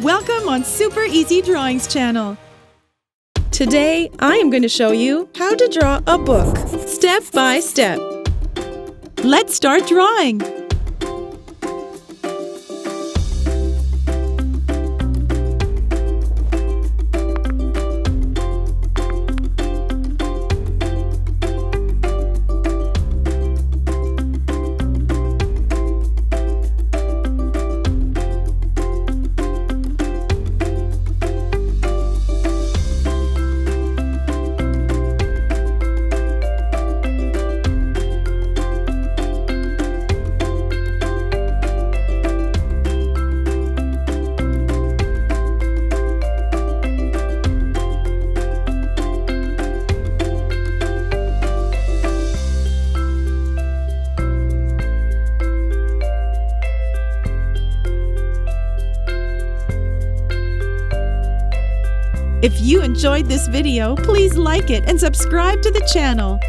Welcome on Super Easy Drawings channel. Today, I am going to show you how to draw a book, step by step. Let's start drawing. If you enjoyed this video, please like it and subscribe to the channel.